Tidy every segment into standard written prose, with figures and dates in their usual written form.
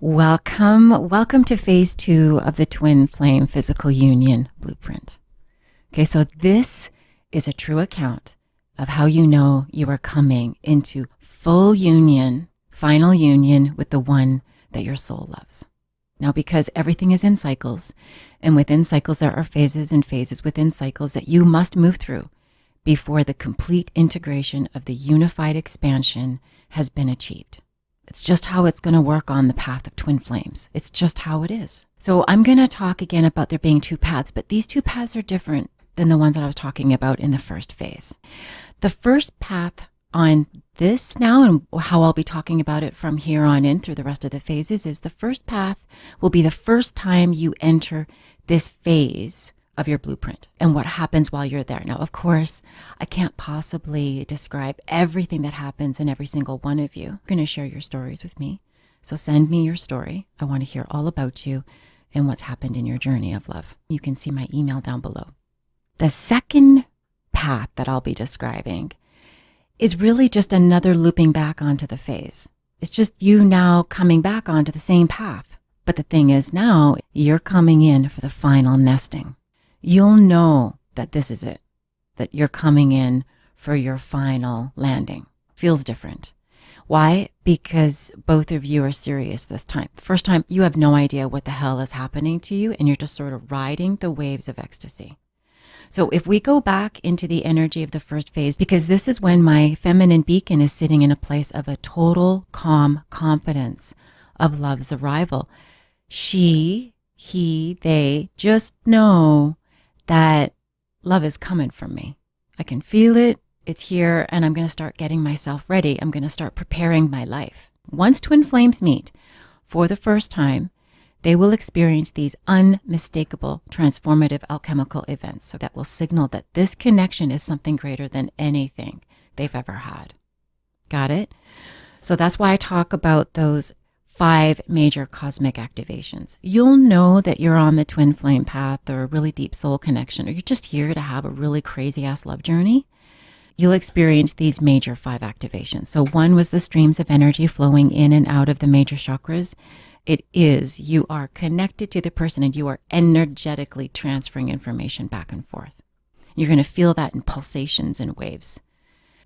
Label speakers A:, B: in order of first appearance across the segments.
A: Welcome to phase 2 of the twin flame physical union blueprint. Okay, so this is a true account of how you know you are coming into full union, final union with the one that your soul loves. Now, because everything is in cycles, and within cycles there are phases and phases within cycles that you must move through before the complete integration of the unified expansion has been achieved. It's just how it's going to work on the path of twin flames. It's just how it is. So I'm going to talk again about there being two paths, but these two paths are different than the ones that I was talking about in the first phase. The first path on this now, and how I'll be talking about it from here on in through the rest of the phases, is the first path will be the first time you enter this phase of your blueprint and what happens while you're there. Now, of course, I can't possibly describe everything that happens in every single one of you. You're going to share your stories with me. So send me your story. I want to hear all about you and what's happened in your journey of love. You can see my email down below. The second path that I'll be describing is really just another looping back onto the phase. It's just you now coming back onto the same path. But the thing is now you're coming in for the final nesting. You'll know that this is it, that you're coming in for your final landing. Feels different. Why? Because both of you are serious this time. First time, you have no idea what the hell is happening to you, and you're just sort of riding the waves of ecstasy. So if we go back into the energy of the first phase, because this is when my feminine beacon is sitting in a place of a total calm confidence of love's arrival. She, he, they just know that love is coming from me. I can feel it. It's here, and I'm going to start getting myself ready. I'm going to start preparing my life. Once twin flames meet for the first time, they will experience these unmistakable transformative alchemical events. So that will signal that this connection is something greater than anything they've ever had. Got it? So that's why I talk about those 5 major cosmic activations. You'll know that you're on the twin flame path or a really deep soul connection, or you're just here to have a really crazy ass love journey. You'll experience these major 5 activations. So 1 was the streams of energy flowing in and out of the major chakras. It is, you are connected to the person and you are energetically transferring information back and forth. You're going to feel that in pulsations and waves.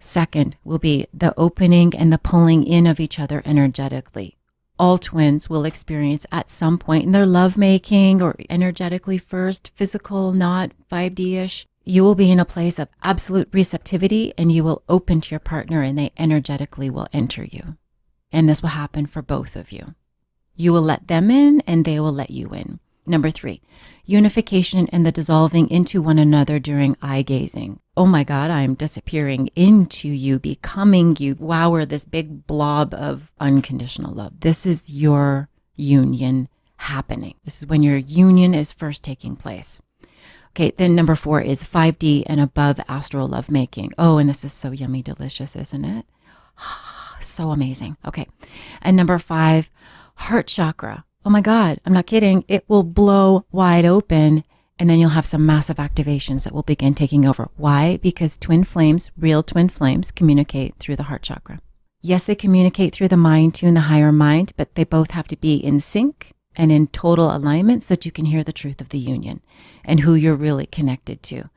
A: 2nd will be the opening and the pulling in of each other energetically. All twins will experience at some point in their lovemaking or energetically first, physical, not 5D-ish. You will be in a place of absolute receptivity and you will open to your partner and they energetically will enter you. And this will happen for both of you. You will let them in and they will let you in. Number 3, unification and the dissolving into one another during eye gazing. Oh my God, I'm disappearing into you, becoming you. Wow, we're this big blob of unconditional love. This is your union happening. This is when your union is first taking place. Okay, then number 4 is 5D and above astral lovemaking. Oh, and this is so yummy delicious, isn't it? So amazing. Okay, and number 5, heart chakra. Oh my God, I'm not kidding. It will blow wide open and then you'll have some massive activations that will begin taking over. Why? Because twin flames, real twin flames, communicate through the heart chakra. Yes, they communicate through the mind too, in the higher mind, but they both have to be in sync and in total alignment so that you can hear the truth of the union and who you're really connected to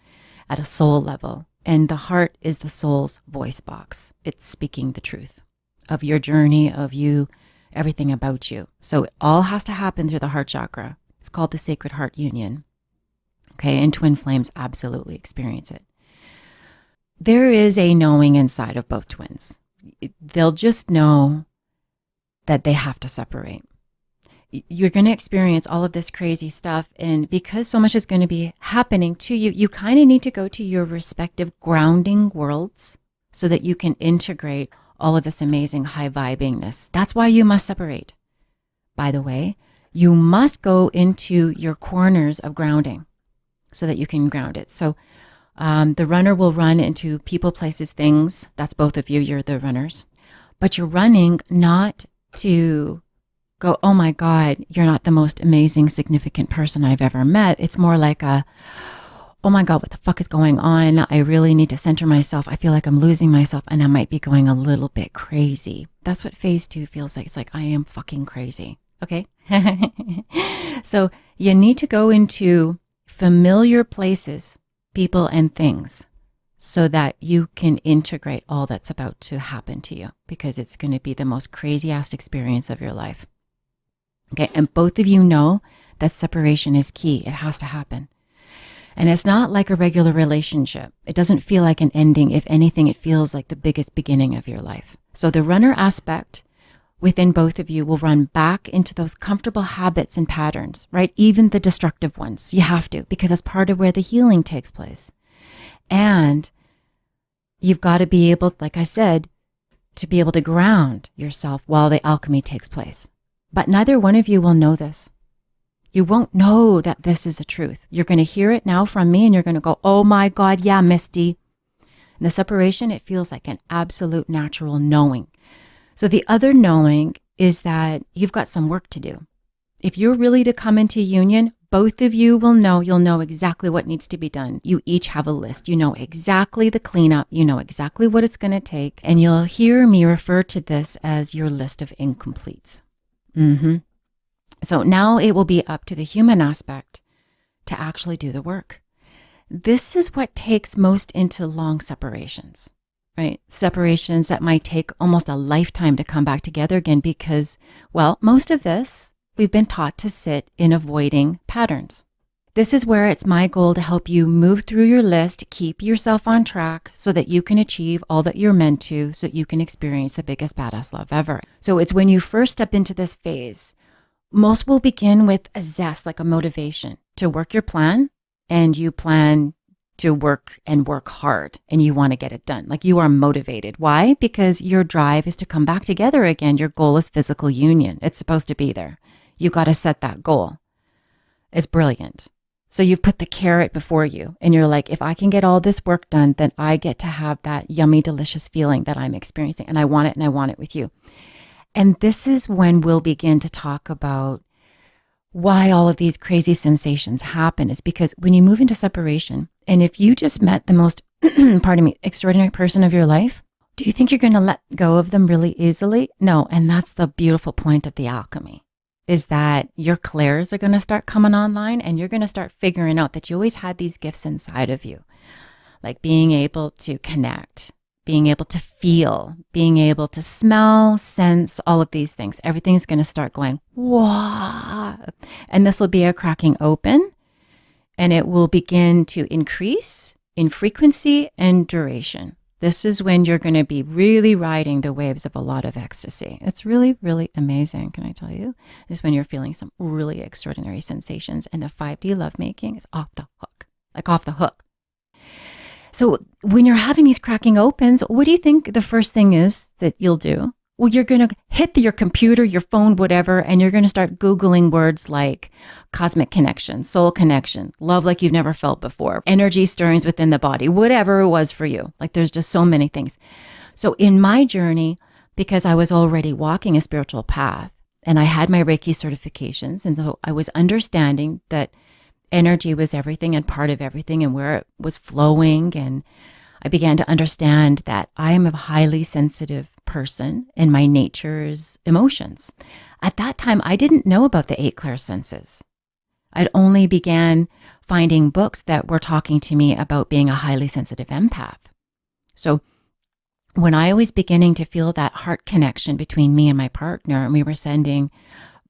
A: at a soul level. And the heart is the soul's voice box. It's speaking the truth of your journey, of you, everything about you. So it all has to happen through the heart chakra. It's called the sacred heart union. Okay, and twin flames absolutely experience it. There is a knowing inside of both twins. They'll just know that they have to separate. You're going to experience all of this crazy stuff, and because so much is going to be happening to you, you kind of need to go to your respective grounding worlds so that you can integrate all of this amazing high vibingness. That's why you must separate. By the way, you must go into your corners of grounding so that you can ground it. So the runner will run into people, places, things. That's both of you. You're the runners. But you're running not to go, oh my God, you're not the most amazing, significant person I've ever met. It's more like a, oh my God, what the fuck is going on? I really need to center myself. I feel like I'm losing myself and I might be going a little bit crazy. That's what phase 2 feels like. It's like, I am fucking crazy. Okay. So you need to go into familiar places, people and things, so that you can integrate all that's about to happen to you, because it's going to be the most craziest experience of your life. Okay. And both of you know that separation is key. It has to happen. And it's not like a regular relationship. It doesn't feel like an ending. If anything, it feels like the biggest beginning of your life. So the runner aspect within both of you will run back into those comfortable habits and patterns, right? Even the destructive ones. You have to, because that's part of where the healing takes place. And you've got to be able, like I said, to be able to ground yourself while the alchemy takes place. But neither one of you will know this. You won't know that this is a truth. You're going to hear it now from me and you're going to go, oh my God, yeah, Misty. In the separation, it feels like an absolute natural knowing. So the other knowing is that you've got some work to do. If you're really to come into union, both of you will know, you'll know exactly what needs to be done. You each have a list. You know exactly the cleanup. You know exactly what it's going to take. And you'll hear me refer to this as your list of incompletes. So now it will be up to the human aspect to actually do the work. This is what takes most into long separations, right? Separations that might take almost a lifetime to come back together again because, well, most of this, we've been taught to sit in avoiding patterns. This is where it's my goal to help you move through your list, keep yourself on track so that you can achieve all that you're meant to, so you can experience the biggest badass love ever. So it's when you first step into this phase, most will begin with a zest, like a motivation to work your plan, and you plan to work and work hard and you want to get it done. Like you are motivated. Why? Because your drive is to come back together again. Your goal is physical union. It's supposed to be there. You got to set that goal. It's brilliant. So you've put the carrot before you and you're like, if I can get all this work done, then I get to have that yummy, delicious feeling that I'm experiencing. And I want it and I want it with you. And this is when we'll begin to talk about why all of these crazy sensations happen, is because when you move into separation, and if you just met the most, extraordinary person of your life, do you think you're going to let go of them really easily? No. And that's the beautiful point of the alchemy, is that your clairs are going to start coming online and you're going to start figuring out that you always had these gifts inside of you, like being able to connect, being able to feel, being able to smell, sense, all of these things. Everything's going to start going, wow. And this will be a cracking open, and it will begin to increase in frequency and duration. This is when you're going to be really riding the waves of a lot of ecstasy. It's really, really amazing, can I tell you? It's when you're feeling some really extraordinary sensations, and the 5D lovemaking is off the hook, like off the hook. So when you're having these cracking opens, what do you think the first thing is that you'll do? Well, you're going to hit your computer, your phone, whatever, and you're going to start Googling words like cosmic connection, soul connection, love like you've never felt before, energy stirrings within the body, whatever it was for you. Like there's just so many things. So in my journey, because I was already walking a spiritual path and I had my Reiki certifications, and so I was understanding that energy was everything and part of everything and where it was flowing. And I began to understand that I am a highly sensitive person and my nature is emotions. At that time, I didn't know about the 8 clairsenses. I'd only began finding books that were talking to me about being a highly sensitive empath. So when I was beginning to feel that heart connection between me and my partner, and we were sending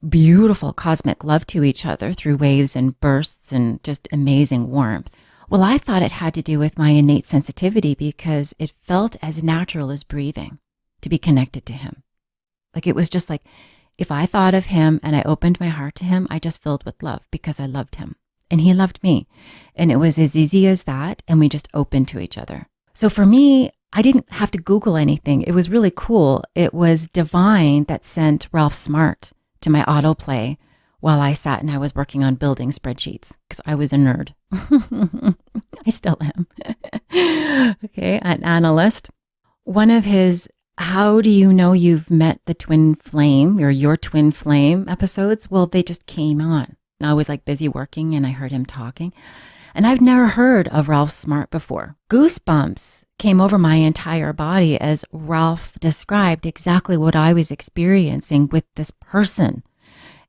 A: beautiful cosmic love to each other through waves and bursts and just amazing warmth. Well, I thought it had to do with my innate sensitivity because it felt as natural as breathing to be connected to him. Like it was just like, if I thought of him and I opened my heart to him, I just filled with love because I loved him and he loved me. And it was as easy as that. And we just opened to each other. So for me, I didn't have to Google anything. It was really cool. It was divine that sent Ralph Smart to my autoplay while I sat and I was working on building spreadsheets because I was a nerd. I still am. Okay, an analyst. One of his how do you know you've met the twin flame or your twin flame episodes? Well, they just came on. I was like busy working and I heard him talking. And I've never heard of Ralph Smart before. Goosebumps came over my entire body as Ralph described exactly what I was experiencing with this person.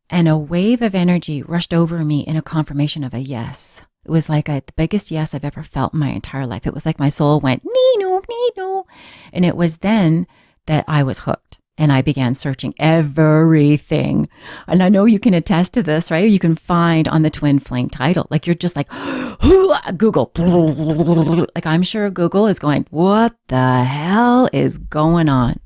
A: And a wave of energy rushed over me in a confirmation of a yes. It was like the biggest yes I've ever felt in my entire life. It was like my soul went, nee-no, nee-no. And it was then that I was hooked. And I began searching everything. And I know you can attest to this, right? You can find on the Twin Flame title, like you're just like, Google. Like I'm sure Google is going, what the hell is going on?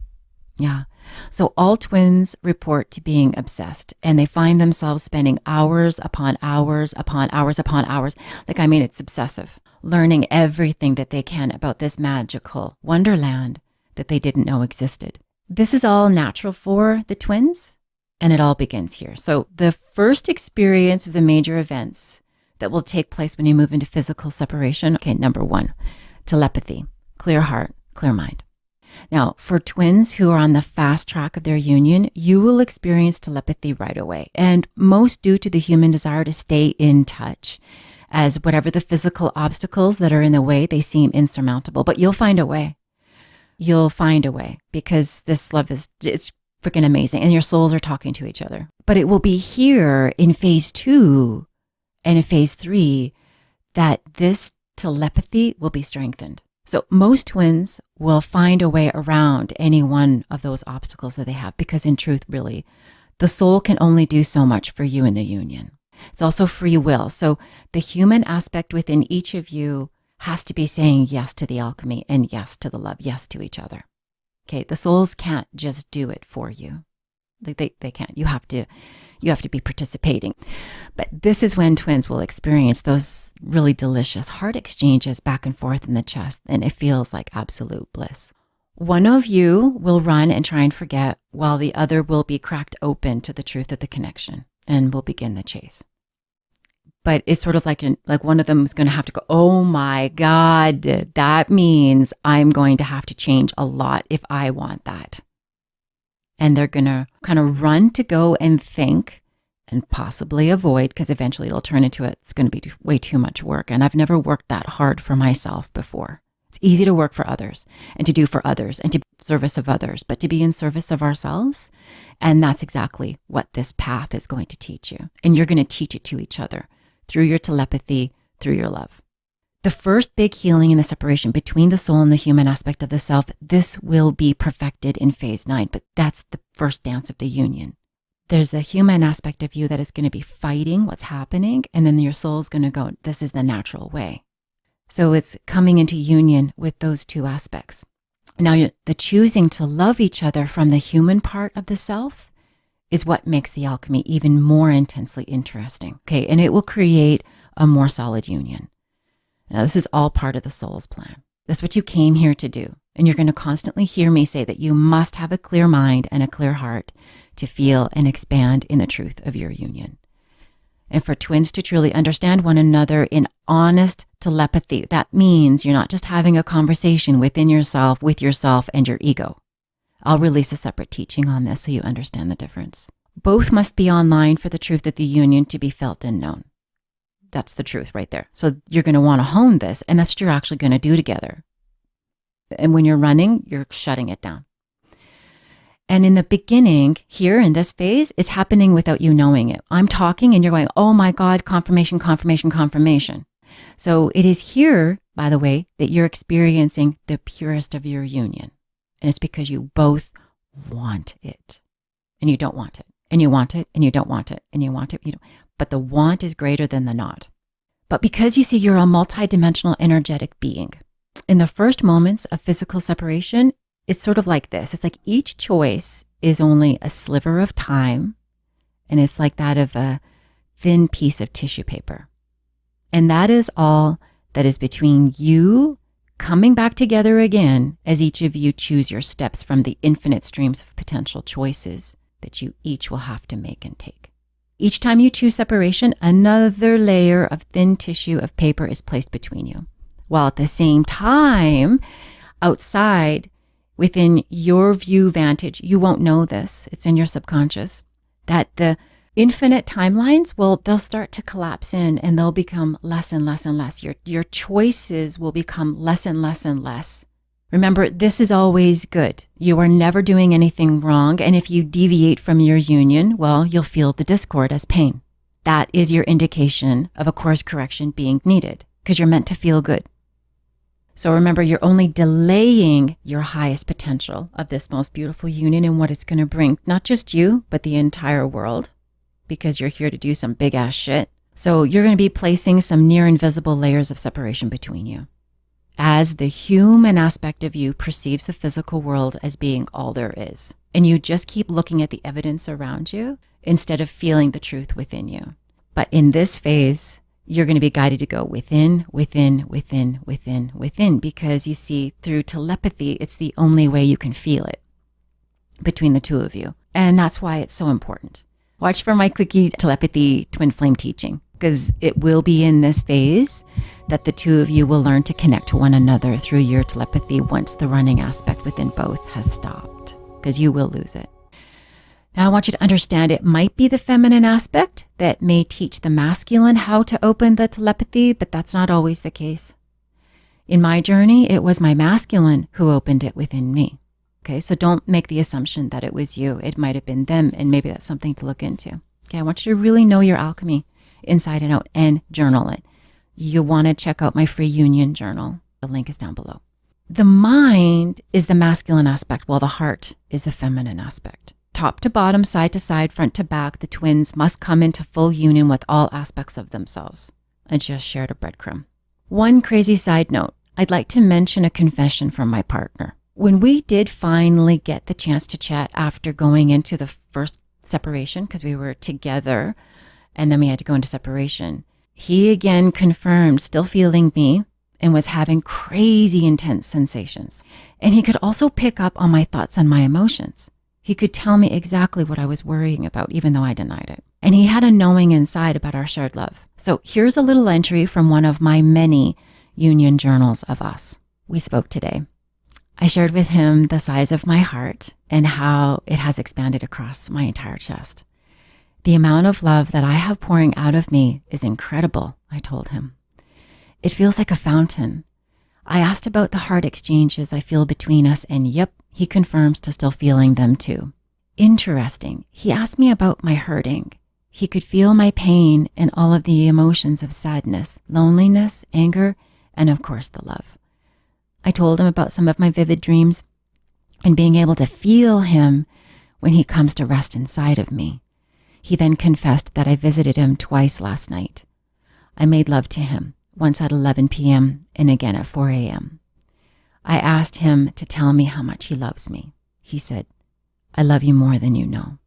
A: Yeah. So all twins report to being obsessed, and they find themselves spending hours upon hours upon hours upon hours. Like, I mean, it's obsessive, learning everything that they can about this magical wonderland that they didn't know existed. This is all natural for the twins, and it all begins here. So the first experience of the major events that will take place when you move into physical separation. Okay, number 1, telepathy, clear heart, clear mind. Now, for twins who are on the fast track of their union, you will experience telepathy right away. And most due to the human desire to stay in touch, as whatever the physical obstacles that are in the way, they seem insurmountable. But you'll find a way. You'll find a way, because this love it's freaking amazing. And your souls are talking to each other. But it will be here in phase 2 and in phase 3 that this telepathy will be strengthened. So most twins will find a way around any one of those obstacles that they have, because in truth, really, the soul can only do so much for you in the union. It's also free will. So the human aspect within each of you has to be saying yes to the alchemy and yes to the love, yes to each other. Okay, the souls can't just do it for you. They can't. You have to be participating. But this is when twins will experience those really delicious heart exchanges back and forth in the chest, and it feels like absolute bliss. One of you will run and try and forget, while the other will be cracked open to the truth of the connection and will begin the chase. But it's sort of like one of them is going to have to go, oh my God, that means I'm going to have to change a lot if I want that. And they're going to kind of run to go and think and possibly avoid, because eventually it'll turn into it's going to be way too much work. And I've never worked that hard for myself before. It's easy to work for others and to do for others and to be in service of others, but to be in service of ourselves. And that's exactly what this path is going to teach you. And you're going to teach it to each other through your telepathy, through your love. The first big healing in the separation between the soul and the human aspect of the self, this will be perfected in phase 9, but that's the first dance of the union. There's the human aspect of you that is going to be fighting what's happening, and then your soul is going to go, this is the natural way. So it's coming into union with those two aspects. Now, the choosing to love each other from the human part of the self is what makes the alchemy even more intensely interesting. Okay, and it will create a more solid union. Now, this is all part of the soul's plan. That's what you came here to do. And you're going to constantly hear me say that you must have a clear mind and a clear heart to feel and expand in the truth of your union. And for twins to truly understand one another in honest telepathy, that means you're not just having a conversation within yourself, with yourself and your ego. I'll release a separate teaching on this so you understand the difference. Both must be online for the truth of the union to be felt and known. That's the truth right there. So you're going to want to hone this, and that's what you're actually going to do together. And when you're running, you're shutting it down. And in the beginning, here in this phase, it's happening without you knowing it. I'm talking and you're going, oh my God, confirmation, confirmation, confirmation. So it is here, by the way, that you're experiencing the purest of your union. And it's because you both want it and you don't want it, and you want it and you don't want it, and you want it, you don't. But the want is greater than the not. But because you see, you're a multidimensional energetic being. In the first moments of physical separation, it's sort of like this. It's like each choice is only a sliver of time, and it's like that of a thin piece of tissue paper. And that is all that is between you coming back together again as each of you choose your steps from the infinite streams of potential choices that you each will have to make and take. Each time you choose separation, another layer of thin tissue of paper is placed between you. While at the same time, outside, within your view vantage, you won't know this, it's in your subconscious, that the infinite timelines, they'll start to collapse in, and they'll become less and less and less. Your choices will become less and less and less Remember, this is always good. You are never doing anything wrong. And if you deviate from your union, well, you'll feel the discord as pain. That is your indication of a course correction being needed because you're meant to feel good. So remember, you're only delaying your highest potential of this most beautiful union and what it's going to bring, not just you, but the entire world, because you're here to do some big ass shit. So you're going to be placing some near invisible layers of separation between you, as the human aspect of you perceives the physical world as being all there is. And you just keep looking at the evidence around you instead of feeling the truth within you. But in this phase, you're going to be guided to go within, because you see, through telepathy, it's the only way you can feel it between the two of you. And that's why it's so important. Watch for my quickie telepathy twin flame teaching, because it will be in this phase that the two of you will learn to connect to one another through your telepathy once the running aspect within both has stopped, because you will lose it. Now, I want you to understand it might be the feminine aspect that may teach the masculine how to open the telepathy, but that's not always the case. In my journey, it was my masculine who opened it within me. Okay, so don't make the assumption that it was you. It might have been them, and maybe that's something to look into. Okay, I want you to really know your alchemy inside and out and journal it. You want to check out my free union journal. The link is down below. The mind is the masculine aspect, while the heart is the feminine aspect. Top to bottom, side to side, front to back, the twins must come into full union with all aspects of themselves. I just shared a breadcrumb. One crazy side note, I'd like to mention a confession from my partner. When we did finally get the chance to chat after going into the first separation, because we were together and then we had to go into separation, he again confirmed still feeling me and was having crazy intense sensations. And he could also pick up on my thoughts and my emotions. He could tell me exactly what I was worrying about, even though I denied it. And he had a knowing inside about our shared love. So here's a little entry from one of my many union journals of us. We spoke today. I shared with him the size of my heart and how it has expanded across my entire chest. The amount of love that I have pouring out of me is incredible, I told him. It feels like a fountain. I asked about the heart exchanges I feel between us, and yep, he confirms to still feeling them too. Interesting. He asked me about my hurting. He could feel my pain and all of the emotions of sadness, loneliness, anger, and of course the love. I told him about some of my vivid dreams and being able to feel him when he comes to rest inside of me. He then confessed that I visited him twice last night. I made love to him, once at 11 p.m. and again at 4 a.m. I asked him to tell me how much he loves me. He said, "I love you more than you know."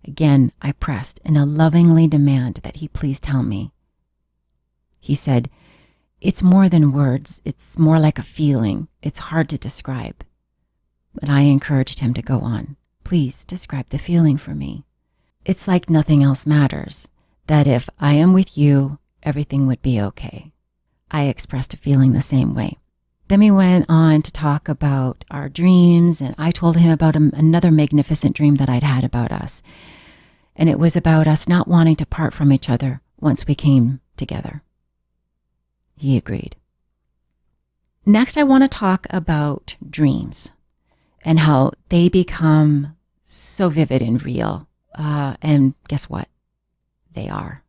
A: Again, I pressed in a lovingly demand that he please tell me. He said, "It's more than words. It's more like a feeling. It's hard to describe." But I encouraged him to go on. "Please describe the feeling for me. It's like nothing else matters, that if I am with you, everything would be okay." I expressed a feeling the same way. Then we went on to talk about our dreams, and I told him about another magnificent dream that I'd had about us. And it was about us not wanting to part from each other once we came together. He agreed. Next, I want to talk about dreams and how they become so vivid and real. And guess what? They are.